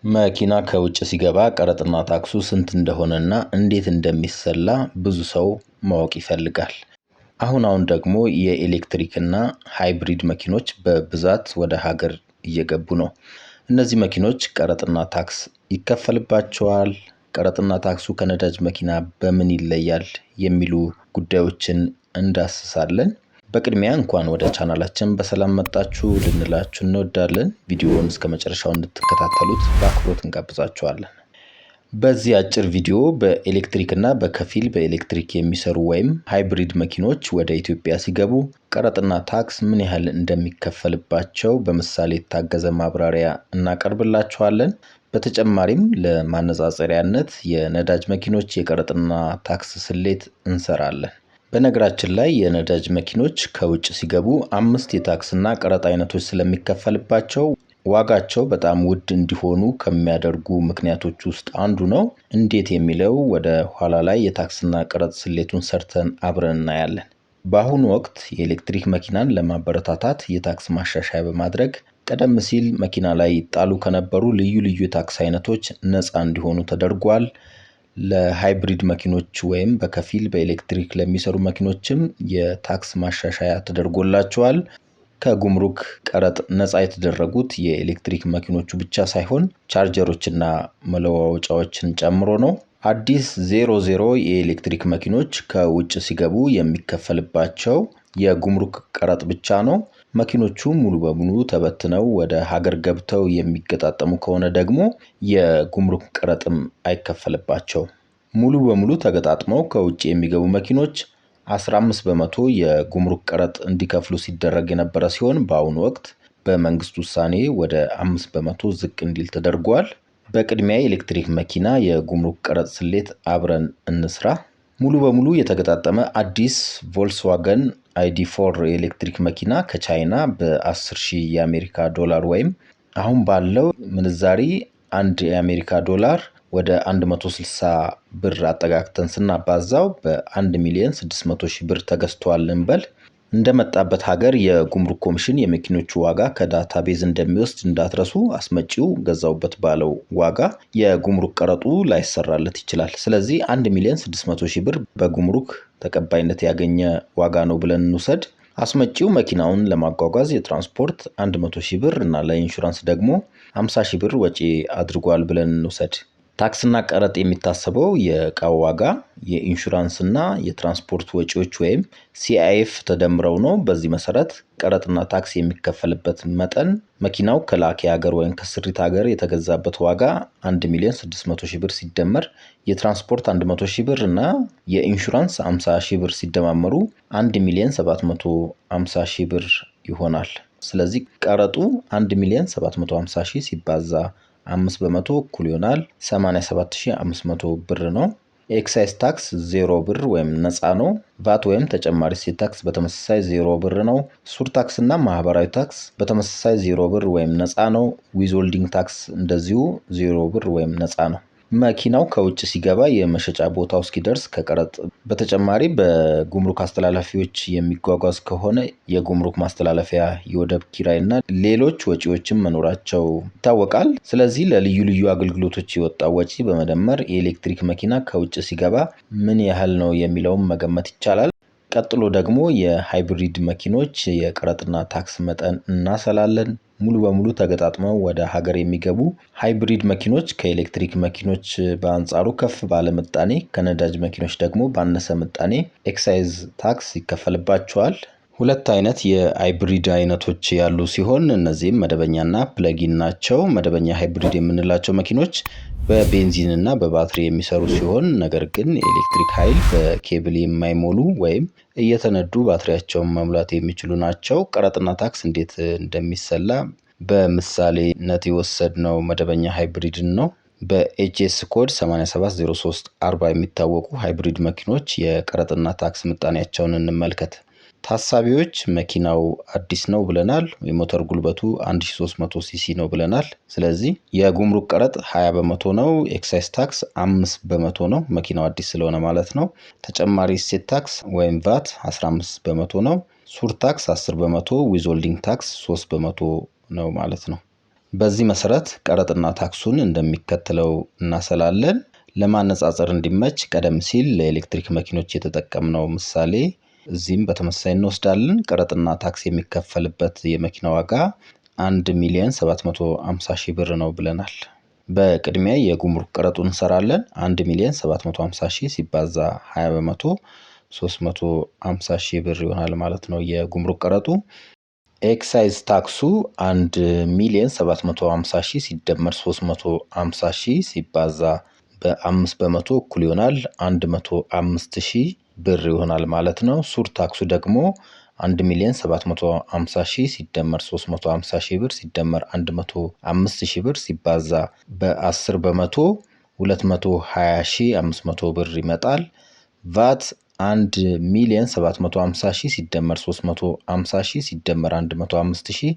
መኪና ከውጭ ሲገባ ቀረጥና ታክሱ ስንት እንደሆነና እንዴት እንደሚሰላ ብዙ ሰው ማወቅ ይፈልጋል። አሁን ደግሞ የኤሌክትሪክና ሃይብሪድ መኪኖች በብዛት ወደ ሀገር እየገቡ ነው። እነዚህ መኪኖች ቀረጥና ታክስ ይከፈልባቸዋል? ቀረጥና ታክሱ ከነዳጅ መኪና በምን ይለያል? የሚሉ ጉዳዮችን እንዳስሳለን። በቅድሚያ እንኳን ወደ ቻናላችን በሰላም መጣችሁ ልንላችሁ እንወዳለን። ቪዲዮውን እስከመጨረሻው እንድትከታተሉት በአክብሮት እንጋብዛችኋለን። በዚህ አጭር ቪዲዮ በኤሌክትሪክ እና በከፊል በኤሌክትሪክ የሚሰሩ ወይም ሃይብሪድ መኪኖች ወደ ኢትዮጵያ ሲገቡ ቀረጥና ታክስ ምን ያህል እንደሚከፈልባቸው በምሳሌ የታገዘ ማብራሪያ እናቀርብላችኋለን። በተጨማሪም ለማነጻጸሪያነት የነዳጅ መኪኖች የቀረጥና ታክስ ስሌት እንሰራለን። በነገራችን ላይ የነዳጅ መኪኖች ከውጭ ሲገቡ 5 የታክስና ቀረጥ አይነቶች ስለሚከፈልባቸው ዋጋቸው በጣም ውድ እንዲሆኑ ከሚያደርጉ ምክንያቶች ውስጥ አንዱ ነው። እንዴት የሚለው ወደ ኋላ ላይ የታክስና ቀረጥ ስሌቱን ሰርተን አብረን እናያለን። በአሁኑ ወቅት የኤሌክትሪክ መኪናን ለማበረታታት የታክስ ማሻሻያ በማድረግ ቀደም ሲል መኪና ላይ ይጣሉ ከነበሩ ልዩ ልዩ የታክስ አይነቶች ነፃ እንዲሆኑ ተደርጓል። ለሃይብሪድ መኪኖች ወይም በከፊል በኤሌክትሪክ ለሚሰሩ መኪኖችም የታክስ ማሻሻያ ተደርጎላቸዋል። ከጉምሩክ ቀረጥ ነፃ የተደረጉት የኤሌክትሪክ መኪኖቹ ብቻ ሳይሆን ቻርጀሮችና መለዋወጫዎችን ጨምሮ ነው። አዲስ 00 የኤሌክትሪክ መኪኖች ከውጭ ሲገቡ የሚከፈልባቸው የጉምሩክ ቀረጥ ብቻ ነው። መኪኖቹ ሙሉ በሙሉ ተበትነው ወደ ሀገር ገብተው የሚገጣጠሙ ከሆነ ደግሞ የጉምሩክ ቀረጥም አይከፈልባቸውም። ሙሉ በሙሉ ተገጣጥመው ከውጭ የሚገቡ መኪኖች 15 በመቶ የጉምሩክ ቀረጥ እንዲከፍሉ ሲደረግ የነበረ ሲሆን በአሁኑ ወቅት በመንግስት ውሳኔ ወደ 5 በመቶ ዝቅ እንዲል ተደርጓል። በቅድሚያ የኤሌክትሪክ መኪና የጉምሩክ ቀረጥ ስሌት አብረን እንስራ። ሙሉ በሙሉ የተገጣጠመ አዲስ ቮልክስዋገን ID4 የኤሌክትሪክ መኪና ከቻይና በ10,000 የአሜሪካ ዶላር ወይም አሁን ባለው ምንዛሪ 1 የአሜሪካ ዶላር ወደ 160 ብር አጠጋግተን ስናባዛው በ1,600,000 ብር ተገዝቷል እንበል። እንደመጣበት ሀገር የጉምሩክ ኮሚሽን የመኪኖቹ ዋጋ ከዳታቤዝ እንደሚወስድ እንዳትረሱ። አስመጪው ገዛውበት ባለው ዋጋ የጉምሩክ ቀረጡ ላይሰራለት ይችላል። ስለዚህ 1,600,000 ብር በጉምሩክ ተቀባይነት ያገኘ ዋጋ ነው ብለን እንውሰድ። አስመጪው መኪናውን ለማጓጓዝ የትራንስፖርት 100,000 ብር እና ለኢንሹራንስ ደግሞ 50,000 ብር ወጪ አድርጓል ብለን እንውሰድ። ታክስና ቀረጥ የሚታሰበው የእቃው ዋጋ የኢንሹራንስና የትራንስፖርት ወጪዎች ወይም CIF ተደምረው ነው። በዚህ መሰረት ቀረጥና ታክስ የሚከፈልበት መጠን መኪናው ከላኪ ሀገር ወይም ከስሪት ሀገር የተገዛበት ዋጋ 1,600,000 ብር ሲደመር የትራንስፖርት 100,000 ብር እና የኢንሹራንስ 50,000 ብር ሲደማመሩ 1,750,000 ብር ይሆናል። ስለዚህ ቀረጡ 1,750,000 ሲባዛ 5 በመቶ እኩል ይሆናል 87,500 ብር ነው። ኤክሳይዝ ታክስ 0 ብር ወይም ነፃ ነው። ቫት ወይም ተጨማሪ እሴት ታክስ በተመሳሳይ 0 ብር ነው። ሱር ታክስ እና ማህበራዊ ታክስ በተመሳሳይ 0 ብር ወይም ነፃ ነው። ዊዝሆልዲንግ ታክስ እንደዚሁ 0 ብር ወይም ነፃ ነው። መኪናው ከውጭ ሲገባ የመሸጫ ቦታው እስኪደርስ ከቀረጥ በተጨማሪ በጉምሩክ አስተላላፊዎች የሚጓጓዝ ከሆነ የጉምሩክ ማስተላለፊያ የወደብ ኪራይና ሌሎች ወጪዎችም መኖራቸው ይታወቃል። ስለዚህ ለልዩ ልዩ አገልግሎቶች የወጣው ወጪ በመደመር የኤሌክትሪክ መኪና ከውጭ ሲገባ ምን ያህል ነው የሚለውን መገመት ይቻላል። ቀጥሎ ደግሞ የሃይብሪድ መኪኖች የቀረጥና ታክስ መጠን እናሰላለን። ሙሉ በሙሉ ተገጣጥመው ወደ ሀገር የሚገቡ ሃይብሪድ መኪኖች ከኤሌክትሪክ መኪኖች በአንጻሩ ከፍ ባለ ምጣኔ፣ ከነዳጅ መኪኖች ደግሞ ባነሰ ምጣኔ ኤክሳይዝ ታክስ ይከፈልባቸዋል። ሁለት አይነት የሃይብሪድ አይነቶች ያሉ ሲሆን እነዚህም መደበኛና ፕለጊን ናቸው። መደበኛ ሃይብሪድ የምንላቸው መኪኖች በቤንዚን እና በባትሪ የሚሰሩ ሲሆን ነገር ግን የኤሌክትሪክ ኃይል በኬብል የማይሞሉ ወይም እየተነዱ ባትሪያቸውን መሙላት የሚችሉ ናቸው። ቀረጥና ታክስ እንዴት እንደሚሰላ በምሳሌነት የወሰድነው መደበኛ ሃይብሪድን ነው። በኤችኤስ ኮድ 870340 የሚታወቁ ሃይብሪድ መኪኖች የቀረጥና ታክስ ምጣኔያቸውን እንመልከት። ታሳቢዎች መኪናው አዲስ ነው ብለናል። የሞተር ጉልበቱ 1300 ሲሲ ነው ብለናል። ስለዚህ የጉምሩክ ቀረጥ 20 በመቶ ነው። ኤክሳይዝ ታክስ 5 በመቶ ነው፣ መኪናው አዲስ ስለሆነ ማለት ነው። ተጨማሪ እሴት ታክስ ወይም ቫት 15 በመቶ ነው። ሱር ታክስ 10 በመቶ፣ ዊዝሆልዲንግ ታክስ 3 በመቶ ነው ማለት ነው። በዚህ መሰረት ቀረጥና ታክሱን እንደሚከተለው እናሰላለን። ለማነጻጸር እንዲመች ቀደም ሲል ለኤሌክትሪክ መኪኖች የተጠቀምነው ምሳሌ እዚህም በተመሳሳይ እንወስዳለን። ቀረጥና ታክስ የሚከፈልበት የመኪና ዋጋ 1,750,000 ብር ነው ብለናል። በቅድሚያ የጉምሩክ ቀረጡን እንሰራለን። 1,750,000 ሲባዛ 20 በመቶ 350,000 ብር ይሆናል ማለት ነው የጉምሩክ ቀረጡ። ኤክሳይዝ ታክሱ 1,750,000 ሲደመር 350,000 ሲባዛ በ5 በመቶ እኩል ይሆናል 105,000 ብር ይሆናል ማለት ነው። ሱር ታክሱ ደግሞ 1,750,000 ሲደመር 350,000 ብር ሲደመር 105,000 ብር ሲባዛ በ10 በመቶ 220,500 ብር ይመጣል። ቫት 1,750,000 ሲደመር 350,000 ሲደመር 105,000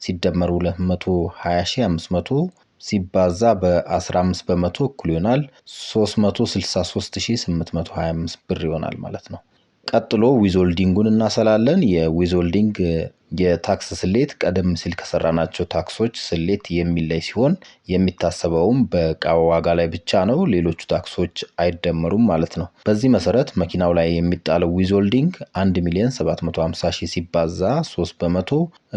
ሲደመር 220,500 ሲባዛ በ15 በመቶ እኩል ይሆናል 363,825 ብር ይሆናል ማለት ነው። ቀጥሎ ዊዝሆልዲንጉን እናሰላለን። የዊዝሆልዲንግ የታክስ ስሌት ቀደም ሲል ከሰራናቸው ታክሶች ስሌት የሚለይ ሲሆን የሚታሰበውም በእቃው ዋጋ ላይ ብቻ ነው። ሌሎቹ ታክሶች አይደመሩም ማለት ነው። በዚህ መሰረት መኪናው ላይ የሚጣለው ዊዝሆልዲንግ 1,750,000 ሲባዛ 3 በመቶ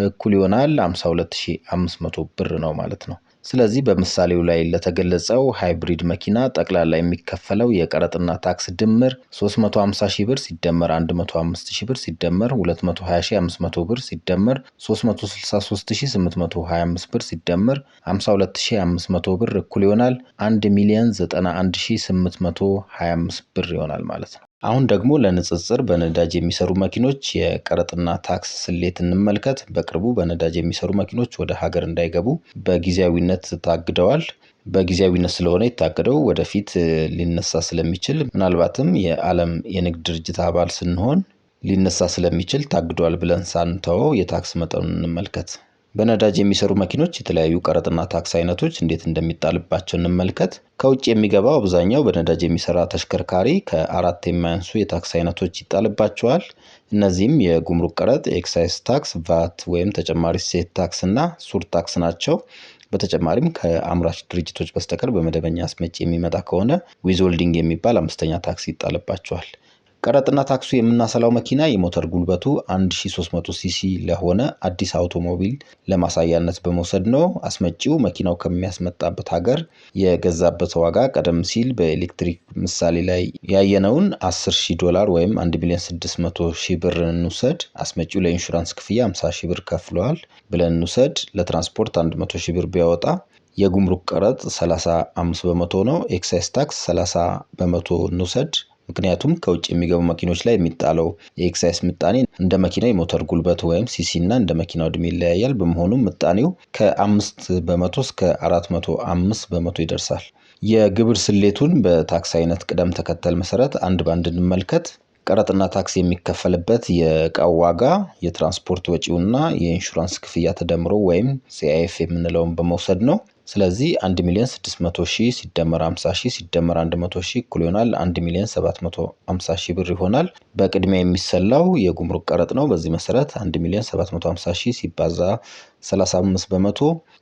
እኩል ይሆናል 52,500 ብር ነው ማለት ነው። ስለዚህ በምሳሌው ላይ ለተገለጸው ሃይብሪድ መኪና ጠቅላላ የሚከፈለው የቀረጥና ታክስ ድምር 350,000 ብር ሲደመር 105,000 ብር ሲደመር 220,500 ብር ሲደመር 363,825 ብር ሲደመር 52,500 ብር እኩል ይሆናል 1,091,825 ብር ይሆናል ማለት ነው። አሁን ደግሞ ለንጽጽር በነዳጅ የሚሰሩ መኪኖች የቀረጥና ታክስ ስሌት እንመልከት። በቅርቡ በነዳጅ የሚሰሩ መኪኖች ወደ ሀገር እንዳይገቡ በጊዜያዊነት ታግደዋል። በጊዜያዊነት ስለሆነ የታገደው ወደፊት ሊነሳ ስለሚችል ምናልባትም የዓለም የንግድ ድርጅት አባል ስንሆን ሊነሳ ስለሚችል ታግዷል ብለን ሳንተወው የታክስ መጠኑን እንመልከት። በነዳጅ የሚሰሩ መኪኖች የተለያዩ ቀረጥና ታክስ አይነቶች እንዴት እንደሚጣልባቸው እንመልከት። ከውጭ የሚገባው አብዛኛው በነዳጅ የሚሰራ ተሽከርካሪ ከ4 የማያንሱ የታክስ አይነቶች ይጣልባቸዋል። እነዚህም የጉምሩክ ቀረጥ፣ ኤክሳይዝ ታክስ፣ ቫት ወይም ተጨማሪ እሴት ታክስ እና ሱር ታክስ ናቸው። በተጨማሪም ከአምራች ድርጅቶች በስተቀር በመደበኛ አስመጪ የሚመጣ ከሆነ ዊዝሆልዲንግ የሚባል 5ኛ ታክስ ይጣልባቸዋል። ቀረጥና ታክሱ የምናሰላው መኪና የሞተር ጉልበቱ 1300 ሲሲ ለሆነ አዲስ አውቶሞቢል ለማሳያነት በመውሰድ ነው። አስመጪው መኪናው ከሚያስመጣበት ሀገር የገዛበት ዋጋ ቀደም ሲል በኤሌክትሪክ ምሳሌ ላይ ያየነውን $10,000 ወይም 1,600,000 ብር እንውሰድ። አስመጪው ለኢንሹራንስ ክፍያ 50,000 ብር ከፍለዋል ብለን እንውሰድ። ለትራንስፖርት 100,000 ብር ቢያወጣ የጉምሩክ ቀረጥ 35 በመቶ ነው። ኤክሳይዝ ታክስ 30 በመቶ እንውሰድ። ምክንያቱም ከውጭ የሚገቡ መኪኖች ላይ የሚጣለው የኤክሳይዝ ምጣኔ እንደ መኪናው የሞተር ጉልበት ወይም ሲሲ እና እንደ መኪናው እድሜ ይለያያል። በመሆኑም ምጣኔው ከ5 በመቶ እስከ 405 በመቶ ይደርሳል። የግብር ስሌቱን በታክስ አይነት ቅደም ተከተል መሰረት አንድ ባንድ እንመልከት። ቀረጥና ታክስ የሚከፈልበት የእቃው ዋጋ፣ የትራንስፖርት ወጪውና የኢንሹራንስ ክፍያ ተደምሮ ወይም ሲአይኤፍ የምንለውን በመውሰድ ነው። ስለዚህ 1,600,000 ሲደመር 50,000 ሲደመር 100,000 እኩል ይሆናል 1,750,000 ብር ይሆናል። በቅድሚያ የሚሰላው የጉምሩክ ቀረጥ ነው። በዚህ መሰረት 1,750,000 ሲባዛ 35 በመቶ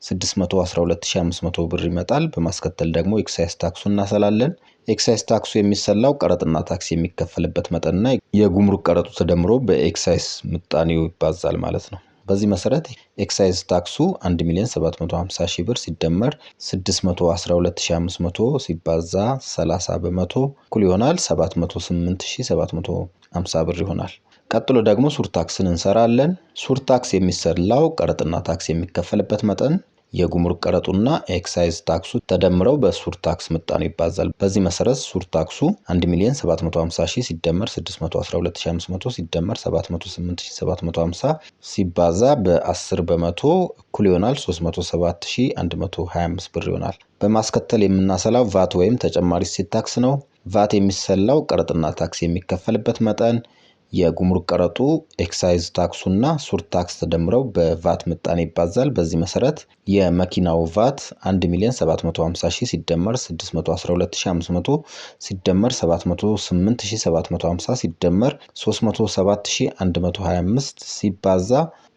612,500 ብር ይመጣል። በማስከተል ደግሞ ኤክሳይዝ ታክሱን እናሰላለን። ኤክሳይዝ ታክሱ የሚሰላው ቀረጥና ታክስ የሚከፈልበት መጠንና የጉምሩክ ቀረጡ ተደምሮ በኤክሳይዝ ምጣኔው ይባዛል ማለት ነው። በዚህ መሰረት ኤክሳይዝ ታክሱ 1,750,000 ብር ሲደመር 612,500 ሲባዛ 30 በመቶ እኩል ይሆናል 708,750 ብር ይሆናል። ቀጥሎ ደግሞ ሱር ታክስን እንሰራለን። ሱር ታክስ የሚሰላው ቀረጥና ታክስ የሚከፈልበት መጠን፣ የጉምሩክ ቀረጡና ኤክሳይዝ ታክሱ ተደምረው በሱር ታክስ ምጣኔ ይባዛል። በዚህ መሰረት ሱር ታክሱ 1,750,000 ሲደመር 612,500 ሲደመር 708,750 ሲባዛ በ10 በመቶ እኩል ይሆናል 307,125 ብር ይሆናል። በማስከተል የምናሰላው ቫት ወይም ተጨማሪ እሴት ታክስ ነው። ቫት የሚሰላው ቀረጥና ታክስ የሚከፈልበት መጠን፣ የጉምሩክ ቀረጡ፣ ኤክሳይዝ ታክሱና ሱር ታክስ ተደምረው በቫት ምጣኔ ይባዛል። በዚህ መሰረት የመኪናው ቫት 1,750,000 ሲደመር 612,500 ሲደመር 708,750 ሲደመር 307,125 ሲባዛ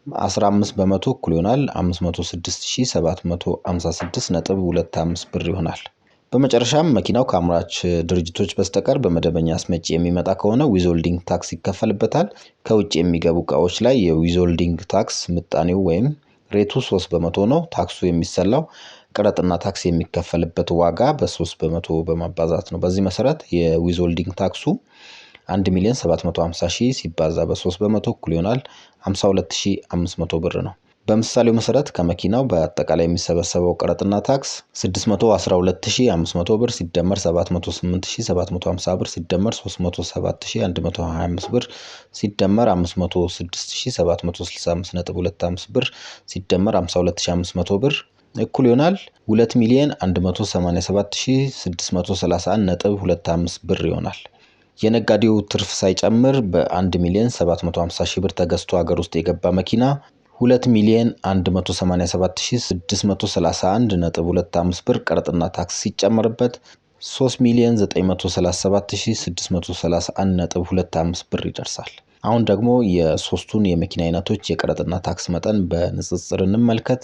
15 በመቶ እኩል ይሆናል 506756.25 ብር ይሆናል። በመጨረሻም መኪናው ከአምራች ድርጅቶች በስተቀር በመደበኛ አስመጪ የሚመጣ ከሆነ ዊዝሆልዲንግ ታክስ ይከፈልበታል። ከውጭ የሚገቡ እቃዎች ላይ የዊዝሆልዲንግ ታክስ ምጣኔው ወይም ሬቱ 3 በመቶ ነው። ታክሱ የሚሰላው ቀረጥና ታክስ የሚከፈልበት ዋጋ በ3 በመቶ በማባዛት ነው። በዚህ መሰረት የዊዝሆልዲንግ ታክሱ 1,750,000 ሲባዛ በ3 በመቶ እኩል ይሆናል 52,500 ብር ነው። በምሳሌው መሰረት ከመኪናው በአጠቃላይ የሚሰበሰበው ቀረጥና ታክስ 612,500 ብር ሲደመር 708,750 ብር ሲደመር 307,125 ብር ሲደመር 506,765.25 ብር ሲደመር 52,500 ብር እኩል ይሆናል 2,187,631.25 ብር ይሆናል። የነጋዴው ትርፍ ሳይጨምር በ1,750,000 ብር ተገዝቶ ሀገር ውስጥ የገባ መኪና 2,187,631.25 ብር ቀረጥና ታክስ ሲጨመርበት 3,937,631.25 ብር ይደርሳል። አሁን ደግሞ የሶስቱን የመኪና አይነቶች የቀረጥና ታክስ መጠን በንጽጽር እንመልከት።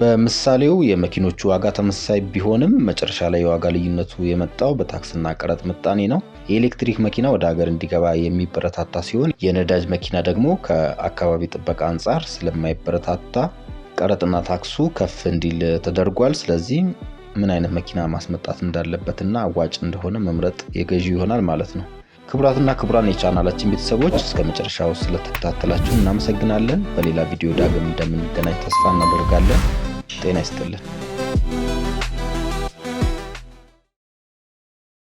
በምሳሌው የመኪኖቹ ዋጋ ተመሳሳይ ቢሆንም መጨረሻ ላይ የዋጋ ልዩነቱ የመጣው በታክስና ቀረጥ ምጣኔ ነው። የኤሌክትሪክ መኪና ወደ ሀገር እንዲገባ የሚበረታታ ሲሆን የነዳጅ መኪና ደግሞ ከአካባቢ ጥበቃ አንጻር ስለማይበረታታ ቀረጥና ታክሱ ከፍ እንዲል ተደርጓል። ስለዚህ ምን አይነት መኪና ማስመጣት እንዳለበትና አዋጭ እንደሆነ መምረጥ የገዢው ይሆናል ማለት ነው። ክቡራትና ክቡራን የቻናላችን ቤተሰቦች እስከ መጨረሻው ስለተከታተላችሁ እናመሰግናለን። በሌላ ቪዲዮ ዳግም እንደምንገናኝ ተስፋ እናደርጋለን። ጤና ይስጥልን።